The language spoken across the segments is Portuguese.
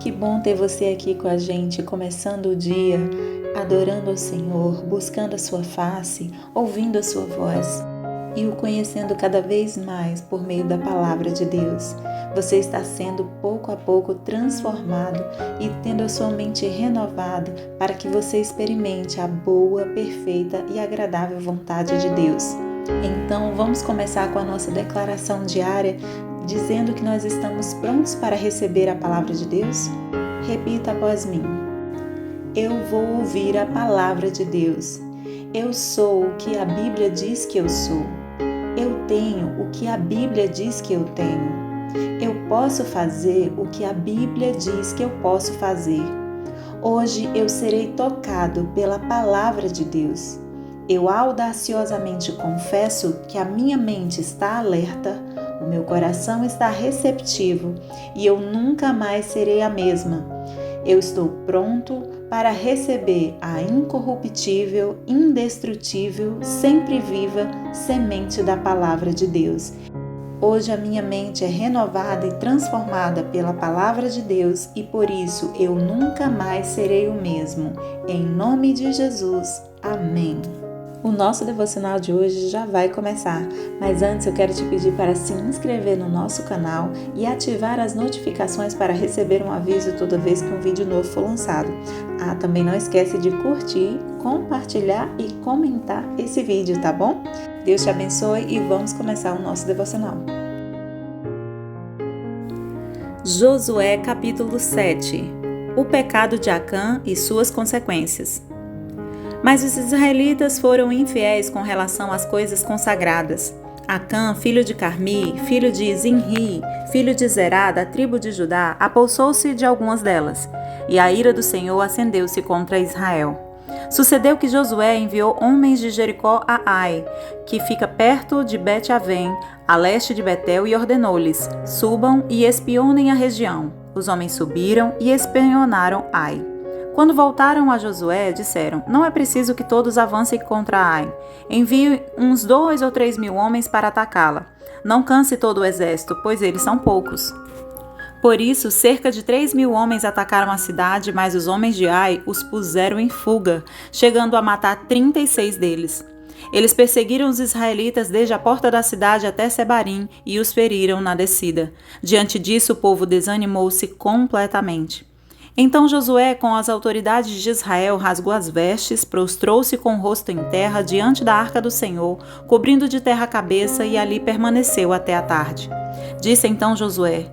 Que bom ter você aqui com a gente, começando o dia, adorando ao Senhor, buscando a sua face, ouvindo a sua voz e o conhecendo cada vez mais por meio da palavra de Deus. Você está sendo pouco a pouco transformado e tendo a sua mente renovada para que você experimente a boa, perfeita e agradável vontade de Deus. Então, vamos começar com a nossa declaração diária, dizendo que nós estamos prontos para receber a palavra de Deus? Repita após mim. Eu vou ouvir a palavra de Deus. Eu sou o que a Bíblia diz que eu sou. Eu tenho o que a Bíblia diz que eu tenho. Eu posso fazer o que a Bíblia diz que eu posso fazer. Hoje eu serei tocado pela palavra de Deus. Eu audaciosamente confesso que a minha mente está alerta, o meu coração está receptivo e eu nunca mais serei a mesma. Eu estou pronto para receber a incorruptível, indestrutível, sempre viva semente da palavra de Deus. Hoje a minha mente é renovada e transformada pela palavra de Deus e por isso eu nunca mais serei o mesmo. Em nome de Jesus. Amém. O nosso devocional de hoje já vai começar, mas antes eu quero te pedir para se inscrever no nosso canal e ativar as notificações para receber um aviso toda vez que um vídeo novo for lançado. Também não esquece de curtir, compartilhar e comentar esse vídeo, tá bom? Deus te abençoe e vamos começar o nosso devocional. Josué capítulo 7. O pecado de Acã e suas consequências. Mas os israelitas foram infiéis com relação às coisas consagradas. Acã, filho de Carmi, filho de Zinri, filho de Zerá, da tribo de Judá, apossou-se de algumas delas, e a ira do Senhor acendeu-se contra Israel. Sucedeu que Josué enviou homens de Jericó a Ai, que fica perto de Bet-Avém, a leste de Betel, e ordenou-lhes: subam e espionem a região. Os homens subiram e espionaram Ai. Quando voltaram a Josué, disseram: não é preciso que todos avancem contra Ai. Envie uns 2 ou 3 mil homens para atacá-la. Não canse todo o exército, pois eles são poucos. Por isso, cerca de 3 mil homens atacaram a cidade, mas os homens de Ai os puseram em fuga, chegando a matar 36 deles. Eles perseguiram os israelitas desde a porta da cidade até Sebarim e os feriram na descida. Diante disso, o povo desanimou-se completamente. Então Josué, com as autoridades de Israel, rasgou as vestes, prostrou-se com o rosto em terra diante da arca do Senhor, cobrindo de terra a cabeça, e ali permaneceu até a tarde. Disse então Josué: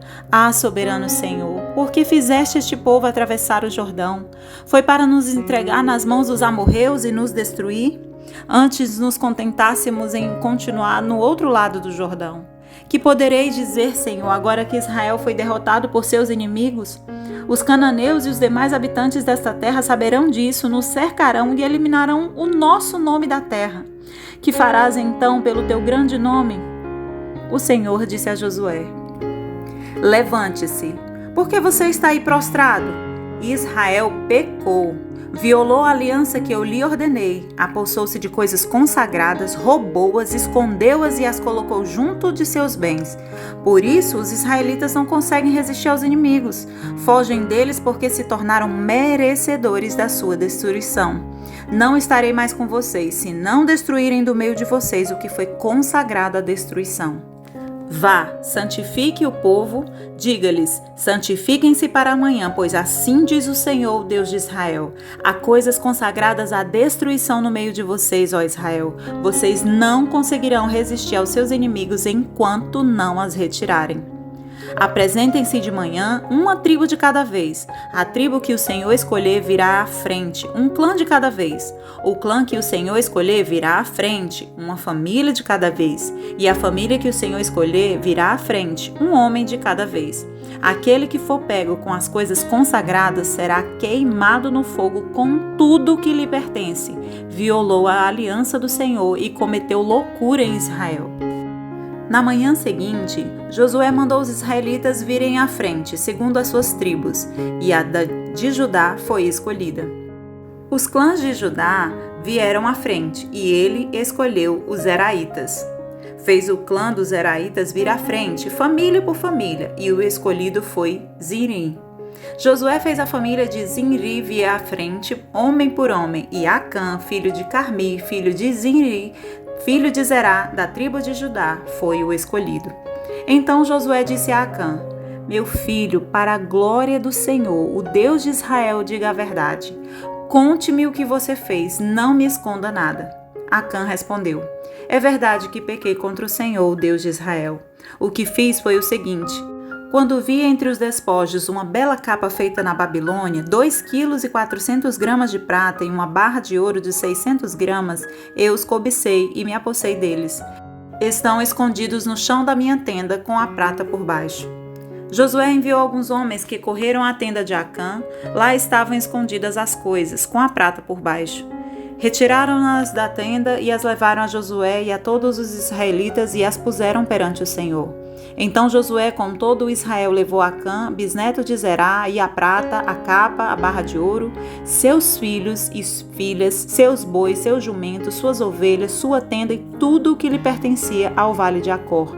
soberano Senhor, por que fizeste este povo atravessar o Jordão? Foi para nos entregar nas mãos dos amorreus e nos destruir? Antes nos contentássemos em continuar no outro lado do Jordão. Que poderei dizer, Senhor, agora que Israel foi derrotado por seus inimigos? Os cananeus e os demais habitantes desta terra saberão disso, nos cercarão e eliminarão o nosso nome da terra. Que farás então pelo teu grande nome? O Senhor disse a Josué: levante-se, porque você está aí prostrado? Israel pecou, violou a aliança que eu lhe ordenei, apossou-se de coisas consagradas, roubou-as, escondeu-as e as colocou junto de seus bens. Por isso, os israelitas não conseguem resistir aos inimigos. Fogem deles porque se tornaram merecedores da sua destruição. Não estarei mais com vocês, se não destruírem do meio de vocês o que foi consagrado à destruição. Vá, santifique o povo, diga-lhes: santifiquem-se para amanhã, pois assim diz o Senhor, Deus de Israel: há coisas consagradas à destruição no meio de vocês, ó Israel. Vocês não conseguirão resistir aos seus inimigos enquanto não as retirarem. Apresentem-se de manhã, uma tribo de cada vez. A tribo que o Senhor escolher virá à frente, um clã de cada vez. O clã que o Senhor escolher virá à frente, uma família de cada vez. E a família que o Senhor escolher virá à frente, um homem de cada vez. Aquele que for pego com as coisas consagradas será queimado no fogo com tudo que lhe pertence. Violou a aliança do Senhor e cometeu loucura em Israel. Na manhã seguinte, Josué mandou os israelitas virem à frente, segundo as suas tribos, e a de Judá foi escolhida. Os clãs de Judá vieram à frente, e ele escolheu os Zeraitas. Fez o clã dos Zeraitas vir à frente, família por família, e o escolhido foi Ziri. Josué fez a família de Zinri vir à frente, homem por homem, e Acã, filho de Carmi, filho de Zinri, filho de Zerá, da tribo de Judá, foi o escolhido. Então Josué disse a Acã: Meu filho, para a glória do Senhor, o Deus de Israel, diga a verdade. Conte-me o que você fez, não me esconda nada. Acã respondeu: É verdade que pequei contra o Senhor, o Deus de Israel. O que fiz foi o seguinte: quando vi entre os despojos uma bela capa feita na Babilônia, 2,4 kg de prata e uma barra de ouro de 600 gramas, eu os cobicei e me apossei deles. Estão escondidos no chão da minha tenda com a prata por baixo. Josué enviou alguns homens que correram à tenda de Acã. Lá estavam escondidas as coisas, com a prata por baixo. Retiraram-nas da tenda e as levaram a Josué e a todos os israelitas e as puseram perante o Senhor. Então Josué com todo o Israel levou Acã, bisneto de Zerá, e a prata, a capa, a barra de ouro, seus filhos e filhas, seus bois, seus jumentos, suas ovelhas, sua tenda e tudo o que lhe pertencia ao vale de Acor.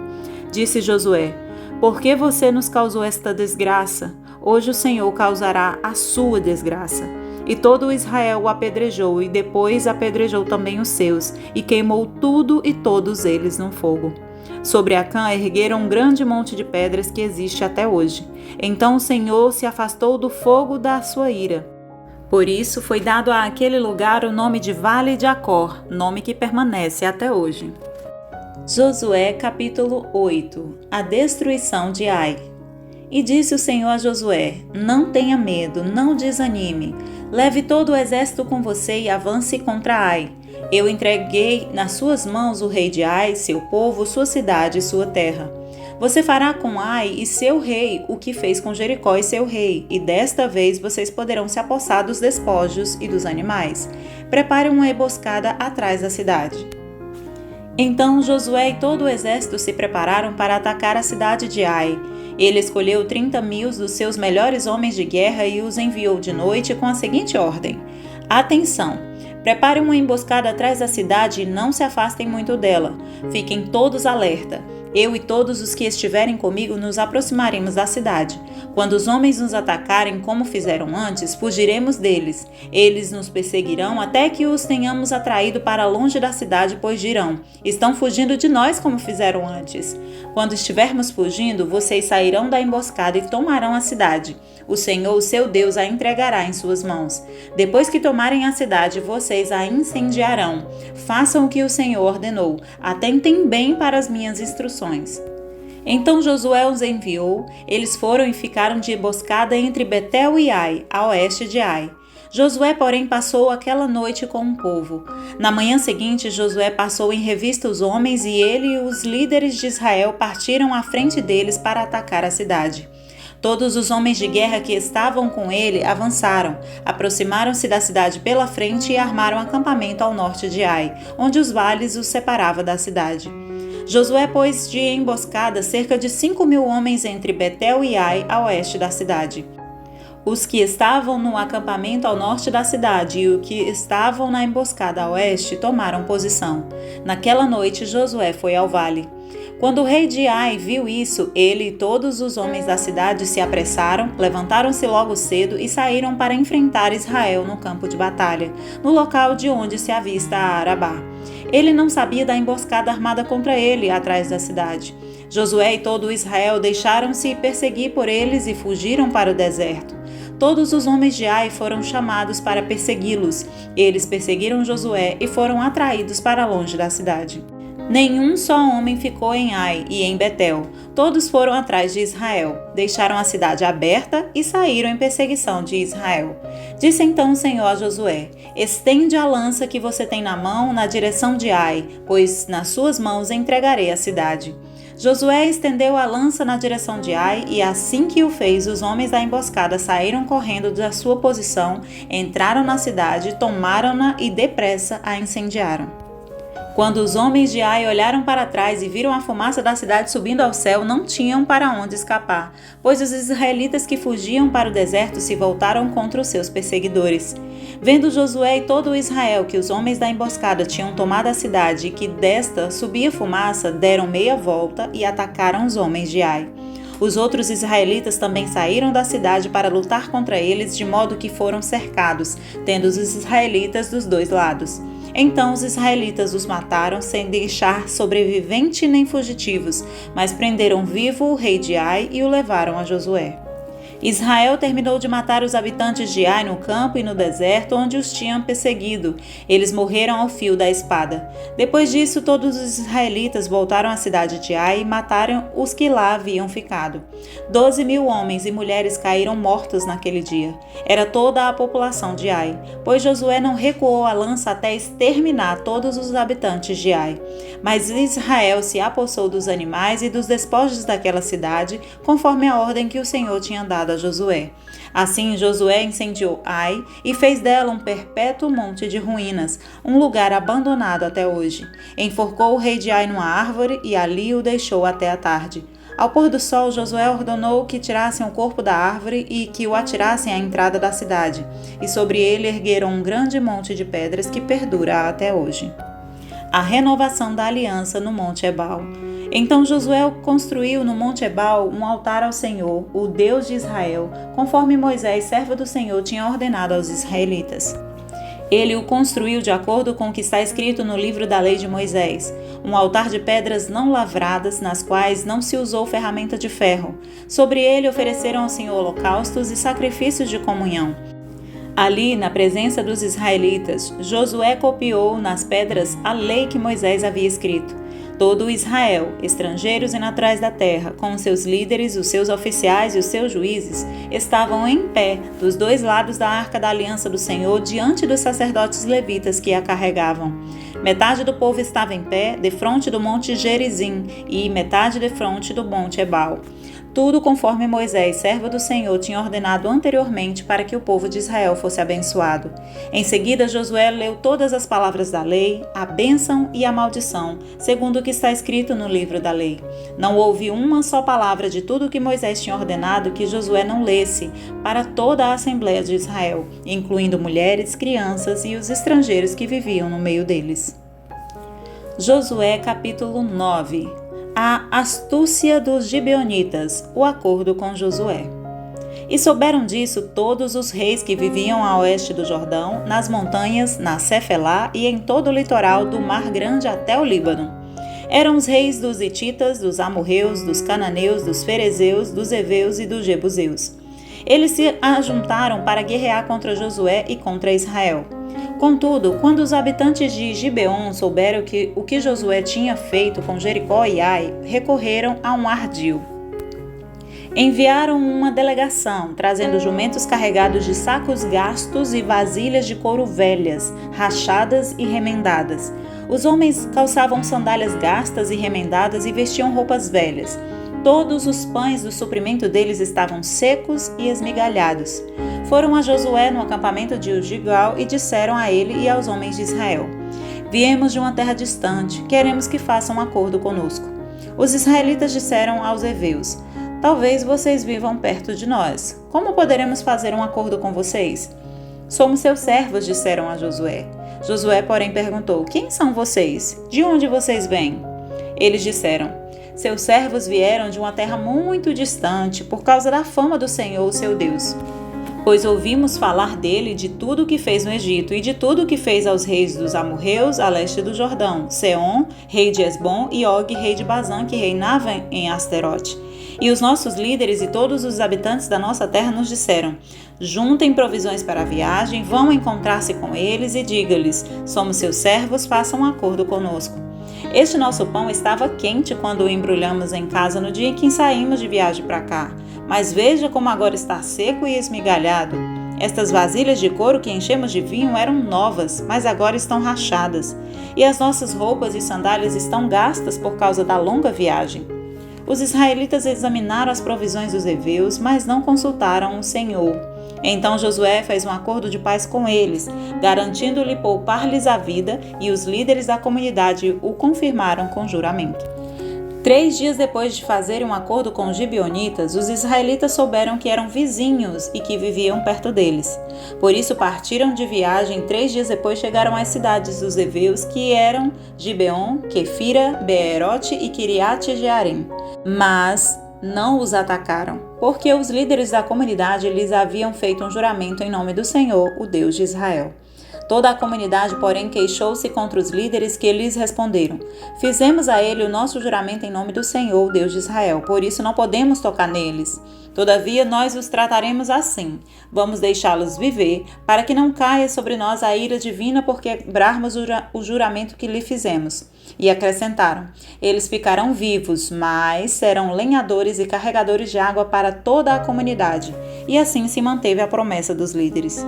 Disse Josué: Por que você nos causou esta desgraça? Hoje o Senhor causará a sua desgraça. E todo o Israel o apedrejou, e depois apedrejou também os seus, e queimou tudo e todos eles no fogo. Sobre Acã ergueram um grande monte de pedras que existe até hoje. Então o Senhor se afastou do fogo da sua ira. Por isso foi dado àquele lugar o nome de Vale de Acor, nome que permanece até hoje. Josué capítulo 8. A destruição de Ai. E disse o Senhor a Josué: Não tenha medo, não desanime. Leve todo o exército com você e avance contra Ai. Eu entreguei nas suas mãos o rei de Ai, seu povo, sua cidade e sua terra. Você fará com Ai e seu rei o que fez com Jericó e seu rei, e desta vez vocês poderão se apossar dos despojos e dos animais. Prepare uma emboscada atrás da cidade. Então Josué e todo o exército se prepararam para atacar a cidade de Ai. Ele escolheu 30.000 dos seus melhores homens de guerra e os enviou de noite com a seguinte ordem: Atenção! Preparem uma emboscada atrás da cidade e não se afastem muito dela. Fiquem todos alerta. Eu e todos os que estiverem comigo nos aproximaremos da cidade. Quando os homens nos atacarem como fizeram antes, fugiremos deles. Eles nos perseguirão até que os tenhamos atraído para longe da cidade, pois dirão: Estão fugindo de nós como fizeram antes. Quando estivermos fugindo, vocês sairão da emboscada e tomarão a cidade. O Senhor, o seu Deus, a entregará em suas mãos. Depois que tomarem a cidade, vocês a incendiarão. Façam o que o Senhor ordenou. Atentem bem para as minhas instruções. Então Josué os enviou. Eles foram e ficaram de emboscada entre Betel e Ai, a oeste de Ai. Josué, porém, passou aquela noite com o povo. Na manhã seguinte, Josué passou em revista os homens e ele e os líderes de Israel partiram à frente deles para atacar a cidade. Todos os homens de guerra que estavam com ele avançaram, aproximaram-se da cidade pela frente e armaram acampamento ao norte de Ai, onde os vales os separavam da cidade. Josué pôs de emboscada cerca de 5.000 homens entre Betel e Ai, a oeste da cidade. Os que estavam no acampamento ao norte da cidade e os que estavam na emboscada a oeste tomaram posição. Naquela noite Josué foi ao vale. Quando o rei de Ai viu isso, ele e todos os homens da cidade se apressaram, levantaram-se logo cedo e saíram para enfrentar Israel no campo de batalha, no local de onde se avista a Arabá. Ele não sabia da emboscada armada contra ele atrás da cidade. Josué e todo Israel deixaram-se perseguir por eles e fugiram para o deserto. Todos os homens de Ai foram chamados para persegui-los. Eles perseguiram Josué e foram atraídos para longe da cidade. Nenhum só homem ficou em Ai e em Betel. Todos foram atrás de Israel, deixaram a cidade aberta e saíram em perseguição de Israel. Disse então o Senhor a Josué: Estende a lança que você tem na mão na direção de Ai, pois nas suas mãos entregarei a cidade. Josué estendeu a lança na direção de Ai, e assim que o fez, os homens da emboscada saíram correndo da sua posição, entraram na cidade, tomaram-na e depressa a incendiaram. Quando os homens de Ai olharam para trás e viram a fumaça da cidade subindo ao céu, não tinham para onde escapar, pois os israelitas que fugiam para o deserto se voltaram contra os seus perseguidores. Vendo Josué e todo o Israel que os homens da emboscada tinham tomado a cidade e que desta subia fumaça, deram meia volta e atacaram os homens de Ai. Os outros israelitas também saíram da cidade para lutar contra eles, de modo que foram cercados, tendo os israelitas dos dois lados. Então os israelitas os mataram sem deixar sobrevivente nem fugitivos, mas prenderam vivo o rei de Ai e o levaram a Josué. Israel terminou de matar os habitantes de Ai no campo e no deserto, onde os tinham perseguido. Eles morreram ao fio da espada. Depois disso, todos os israelitas voltaram à cidade de Ai e mataram os que lá haviam ficado. 12.000 homens e mulheres caíram mortos naquele dia. Era toda a população de Ai, pois Josué não recuou a lança até exterminar todos os habitantes de Ai. Mas Israel se apossou dos animais e dos despojos daquela cidade, conforme a ordem que o Senhor tinha dado a Josué. Assim, Josué incendiou Ai e fez dela um perpétuo monte de ruínas, um lugar abandonado até hoje. Enforcou o rei de Ai numa árvore e ali o deixou até a tarde. Ao pôr do sol, Josué ordenou que tirassem o corpo da árvore e que o atirassem à entrada da cidade, e sobre ele ergueram um grande monte de pedras que perdura até hoje. A renovação da aliança no Monte Ebal. Então Josué construiu no Monte Ebal um altar ao Senhor, o Deus de Israel, conforme Moisés, servo do Senhor, tinha ordenado aos israelitas. Ele o construiu de acordo com o que está escrito no livro da lei de Moisés, um altar de pedras não lavradas, nas quais não se usou ferramenta de ferro. Sobre ele ofereceram ao Senhor holocaustos e sacrifícios de comunhão. Ali, na presença dos israelitas, Josué copiou nas pedras a lei que Moisés havia escrito. Todo Israel, estrangeiros e naturais da terra, com os seus líderes, os seus oficiais e os seus juízes, estavam em pé dos dois lados da arca da aliança do Senhor, diante dos sacerdotes levitas que a carregavam. Metade do povo estava em pé, defronte do monte Gerizim, e metade defronte do monte Ebal. Tudo conforme Moisés, servo do Senhor, tinha ordenado anteriormente para que o povo de Israel fosse abençoado. Em seguida, Josué leu todas as palavras da lei, a bênção e a maldição, segundo o que está escrito no livro da lei. Não houve uma só palavra de tudo o que Moisés tinha ordenado que Josué não lesse para toda a Assembleia de Israel, incluindo mulheres, crianças e os estrangeiros que viviam no meio deles. Josué capítulo 9. A astúcia dos gibeonitas, o acordo com Josué. E souberam disso todos os reis que viviam a oeste do Jordão, nas montanhas, na Cefelá e em todo o litoral do Mar Grande até o Líbano. Eram os reis dos hititas, dos amorreus, dos cananeus, dos ferezeus, dos heveus e dos jebuseus. Eles se ajuntaram para guerrear contra Josué e contra Israel. Contudo, quando os habitantes de Gibeon souberam o que Josué tinha feito com Jericó e Ai, recorreram a um ardil. Enviaram uma delegação, trazendo jumentos carregados de sacos gastos e vasilhas de couro velhas, rachadas e remendadas. Os homens calçavam sandálias gastas e remendadas e vestiam roupas velhas. Todos os pães do suprimento deles estavam secos e esmigalhados. Foram a Josué no acampamento de Gilgal e disseram a ele e aos homens de Israel: Viemos de uma terra distante, queremos que façam um acordo conosco. Os israelitas disseram aos heveus: Talvez vocês vivam perto de nós. Como poderemos fazer um acordo com vocês? Somos seus servos, disseram a Josué. Josué, porém, perguntou: Quem são vocês? De onde vocês vêm? Eles disseram: Seus servos vieram de uma terra muito distante por causa da fama do Senhor, seu Deus. Pois ouvimos falar dele de tudo o que fez no Egito e de tudo o que fez aos reis dos amorreus a leste do Jordão, Seom, rei de Esbom, e Og, rei de Bazã, que reinava em Asterote. E os nossos líderes e todos os habitantes da nossa terra nos disseram: Juntem provisões para a viagem, vão encontrar-se com eles e diga-lhes: Somos seus servos, façam um acordo conosco. Este nosso pão estava quente quando o embrulhamos em casa no dia em que saímos de viagem para cá. Mas veja como agora está seco e esmigalhado. Estas vasilhas de couro que enchemos de vinho eram novas, mas agora estão rachadas. E as nossas roupas e sandálias estão gastas por causa da longa viagem. Os israelitas examinaram as provisões dos heveus, mas não consultaram o Senhor. Então Josué fez um acordo de paz com eles, garantindo-lhe poupar-lhes a vida, e os líderes da comunidade o confirmaram com juramento. 3 dias depois de fazerem um acordo com os gibeonitas, os israelitas souberam que eram vizinhos e que viviam perto deles. Por isso partiram de viagem. 3 dias depois chegaram às cidades dos heveus, que eram Gibeon, Quefira, Beerote e Kiriat Jearim. Mas não os atacaram, porque os líderes da comunidade lhes haviam feito um juramento em nome do Senhor, o Deus de Israel. Toda a comunidade, porém, queixou-se contra os líderes que lhes responderam: fizemos a ele o nosso juramento em nome do Senhor, Deus de Israel, por isso não podemos tocar neles. Todavia, nós os trataremos assim. Vamos deixá-los viver, para que não caia sobre nós a ira divina por quebrarmos o juramento que lhe fizemos. E acrescentaram: eles ficarão vivos, mas serão lenhadores e carregadores de água para toda a comunidade. E assim se manteve a promessa dos líderes.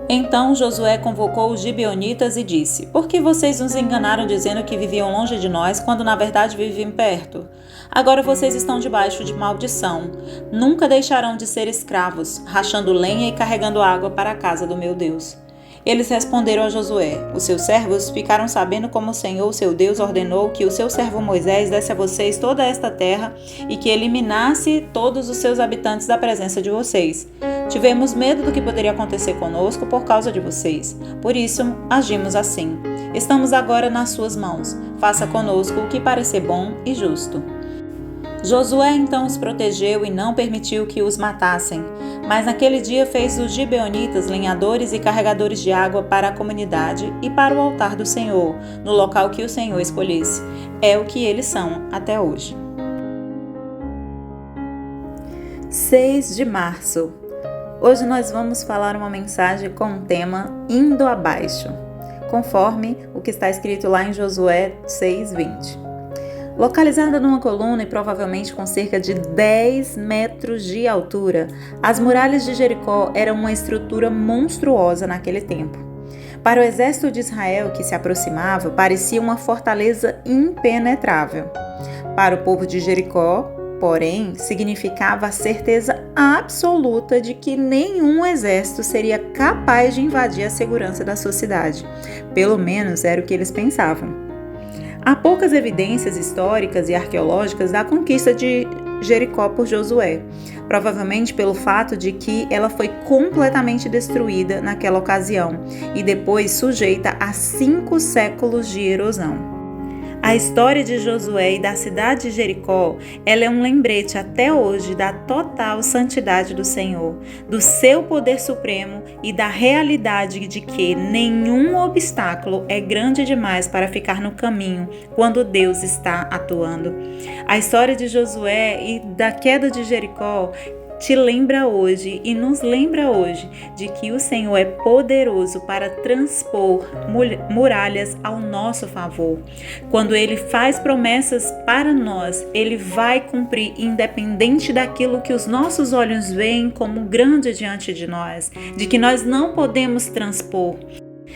Então Josué convocou os gibeonitas e disse: por que vocês nos enganaram dizendo que viviam longe de nós, quando na verdade viviam perto? Agora vocês estão debaixo de maldição. Nunca deixarão de ser escravos, rachando lenha e carregando água para a casa do meu Deus. Eles responderam a Josué: os seus servos ficaram sabendo como o Senhor, seu Deus, ordenou que o seu servo Moisés desse a vocês toda esta terra e que eliminasse todos os seus habitantes da presença de vocês. Tivemos medo do que poderia acontecer conosco por causa de vocês. Por isso, agimos assim. Estamos agora nas suas mãos. Faça conosco o que parecer bom e justo. Josué então os protegeu e não permitiu que os matassem. Mas naquele dia fez dos gibeonitas lenhadores e carregadores de água para a comunidade e para o altar do Senhor, no local que o Senhor escolhesse. É o que eles são até hoje. 6 de março. Hoje nós vamos falar uma mensagem com o tema Indo Abaixo, conforme o que está escrito lá em Josué 6:20. Localizada numa coluna e provavelmente com cerca de 10 metros de altura, as muralhas de Jericó eram uma estrutura monstruosa naquele tempo. Para o exército de Israel que se aproximava, parecia uma fortaleza impenetrável. Para o povo de Jericó, porém, significava a certeza absoluta de que nenhum exército seria capaz de invadir a segurança da sua cidade. Pelo menos era o que eles pensavam. Há poucas evidências históricas e arqueológicas da conquista de Jericó por Josué, provavelmente pelo fato de que ela foi completamente destruída naquela ocasião e depois sujeita a 5 séculos de erosão. A história de Josué e da cidade de Jericó, ela é um lembrete até hoje da total santidade do Senhor, do seu poder supremo e da realidade de que nenhum obstáculo é grande demais para ficar no caminho quando Deus está atuando. A história de Josué e da queda de Jericó te lembra hoje e nos lembra hoje de que o Senhor é poderoso para transpor muralhas ao nosso favor. Quando Ele faz promessas para nós, Ele vai cumprir independente daquilo que os nossos olhos veem como grande diante de nós, de que nós não podemos transpor.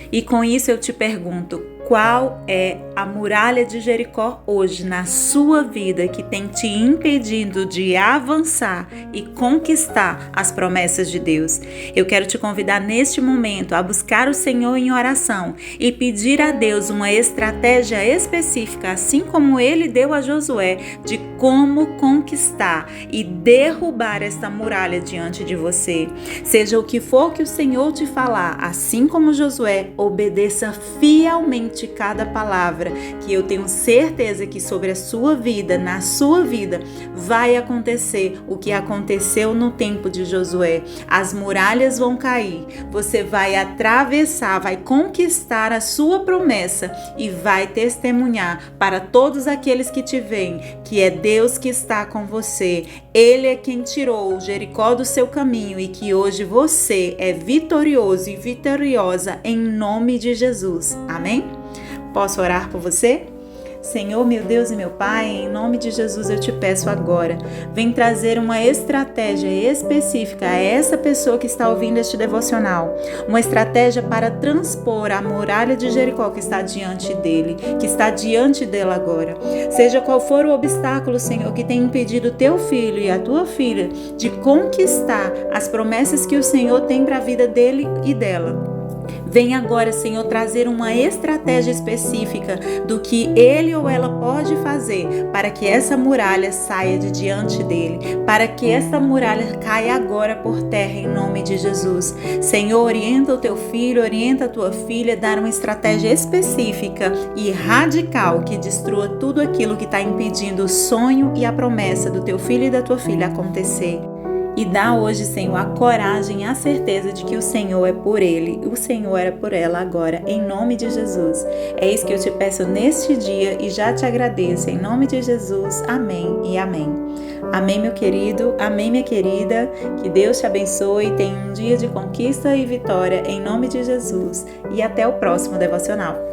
E com isso eu te pergunto, qual é a muralha de Jericó hoje na sua vida que tem te impedindo de avançar e conquistar as promessas de Deus? Eu quero te convidar neste momento a buscar o Senhor em oração e pedir a Deus uma estratégia específica, assim como Ele deu a Josué, de como conquistar e derrubar esta muralha diante de você. Seja o que for que o Senhor te falar, assim como Josué, obedeça fielmente cada palavra, que eu tenho certeza que sobre a sua vida, na sua vida, vai acontecer o que aconteceu no tempo de Josué. As muralhas vão cair, você vai atravessar, vai conquistar a sua promessa e vai testemunhar para todos aqueles que te veem que é Deus que está com você. Ele é quem tirou Jericó do seu caminho e que hoje você é vitorioso e vitoriosa em nome de Jesus. Amém? Posso orar por você? Senhor, meu Deus e meu Pai, em nome de Jesus eu te peço agora, vem trazer uma estratégia específica a essa pessoa que está ouvindo este devocional, uma estratégia para transpor a muralha de Jericó que está diante dele, que está diante dela agora. Seja qual for o obstáculo, Senhor, que tem impedido o teu filho e a tua filha de conquistar as promessas que o Senhor tem para a vida dele e dela. Vem agora, Senhor, trazer uma estratégia específica do que ele ou ela pode fazer para que essa muralha saia de diante dele, para que essa muralha caia agora por terra em nome de Jesus. Senhor, orienta o teu filho, orienta a tua filha a dar uma estratégia específica e radical que destrua tudo aquilo que está impedindo o sonho e a promessa do teu filho e da tua filha acontecer. E dá hoje, Senhor, a coragem e a certeza de que o Senhor é por ele, o Senhor era por ela agora, em nome de Jesus. É isso que eu te peço neste dia e já te agradeço, em nome de Jesus. Amém e amém. Amém, meu querido, amém, minha querida. Que Deus te abençoe, tenha um dia de conquista e vitória, em nome de Jesus. E até o próximo devocional.